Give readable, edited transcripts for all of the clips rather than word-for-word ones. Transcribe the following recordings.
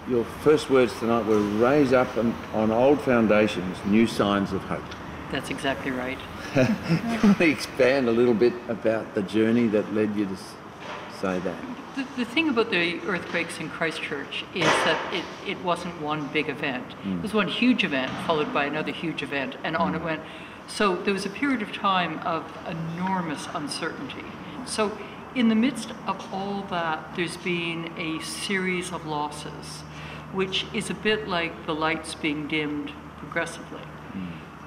your first words tonight were raise up on old foundations, new signs of hope. That's exactly right. Can we expand a little bit about the journey that led you to say that? The thing about the earthquakes in Christchurch is that it wasn't one big event. It was one huge event followed by another huge event, and on it went. So there was a period of time of enormous uncertainty. So in the midst of all that, there's been a series of losses, which is a bit like the lights being dimmed progressively.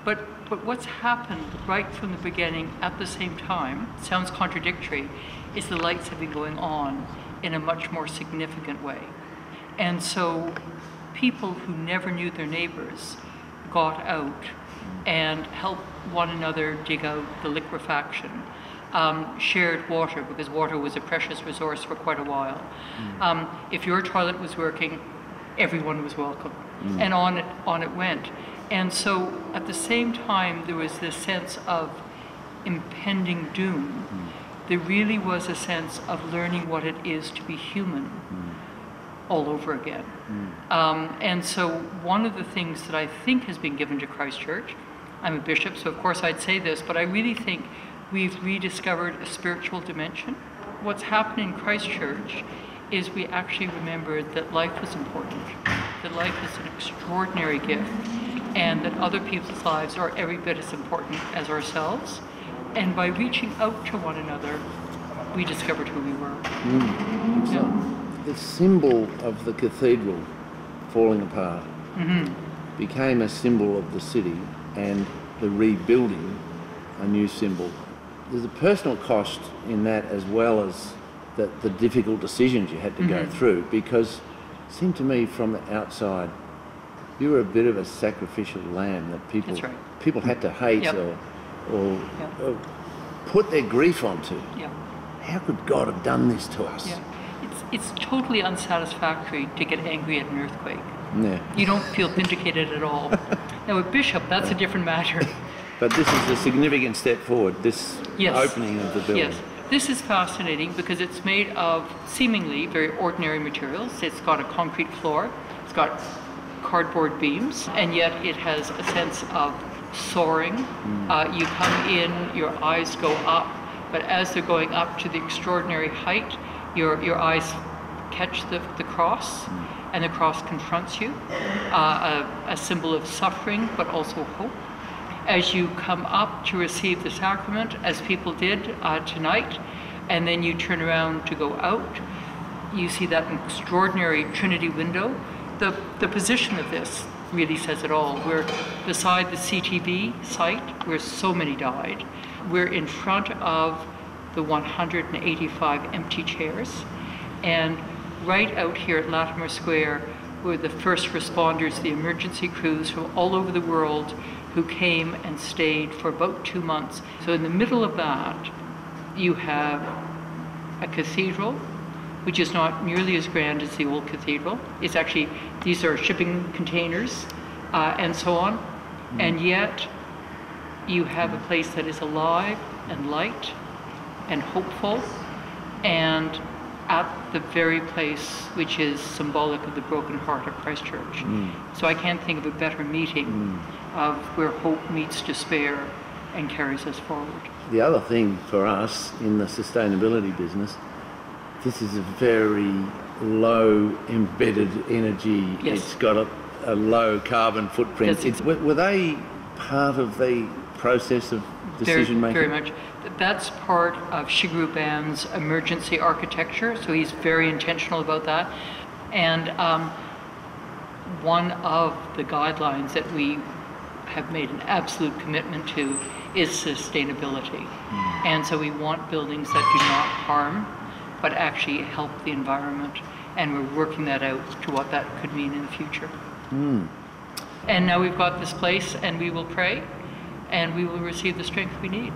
But what's happened right from the beginning at the same time, sounds contradictory, is the lights have been going on in a much more significant way. And so people who never knew their neighbors got out and helped one another dig out the liquefaction, shared water, because water was a precious resource for quite a while. If your toilet was working, everyone was welcome. And on it went. And so at the same time, there was this sense of impending doom. There really was a sense of learning what it is to be human all over again. And so one of the things that I think has been given to Christchurch, I'm a bishop, so of course I'd say this, but I really think we've rediscovered a spiritual dimension. What's happened in Christchurch is we actually remembered that life was important, that life is an extraordinary gift, and that other people's lives are every bit as important as ourselves. And by reaching out to one another, we discovered who we were. The symbol of the cathedral falling apart became a symbol of the city, and the rebuilding a new symbol. There's a personal cost in that, as well as the difficult decisions you had to go through, because it seemed to me from the outside you were a bit of a sacrificial lamb that people had to hate or put their grief onto. How could God have done this to us? It's totally unsatisfactory to get angry at an earthquake. You don't feel vindicated at all. Now, a bishop, that's a different matter. But this is a significant step forward, this opening of the building. Yes, this is fascinating because it's made of seemingly very ordinary materials. It's got a concrete floor, it's got cardboard beams, and yet it has a sense of soaring. You come in, your eyes go up, but as they're going up to the extraordinary height, your eyes catch the cross, and the cross confronts you, a symbol of suffering, but also hope. As you come up to receive the sacrament, as people did tonight, and then you turn around to go out, you see that extraordinary Trinity window. The position of this really says it all. We're beside the CTB site, where so many died. We're in front of the 185 empty chairs, and right out here at Latimer Square were the first responders, the emergency crews from all over the world who came and stayed for about 2 months. So in the middle of that, you have a cathedral, which is not nearly as grand as the old cathedral. It's actually, these are shipping containers and so on. And yet you have a place that is alive and light and hopeful, and at the very place which is symbolic of the broken heart of Christchurch. So I can't think of a better meeting of where hope meets despair and carries us forward. The other thing for us in the sustainability business, this is a very low embedded energy. It's got a low carbon footprint. Were they part of the process of decision making? Very much. That's part of Shigeru Ban's emergency architecture, so he's very intentional about that. And one of the guidelines that we have made an absolute commitment to is sustainability. And so we want buildings that do not harm, but actually help the environment. And we're working that out to what that could mean in the future. And now we've got this place, and we will pray, and we will receive the strength we need.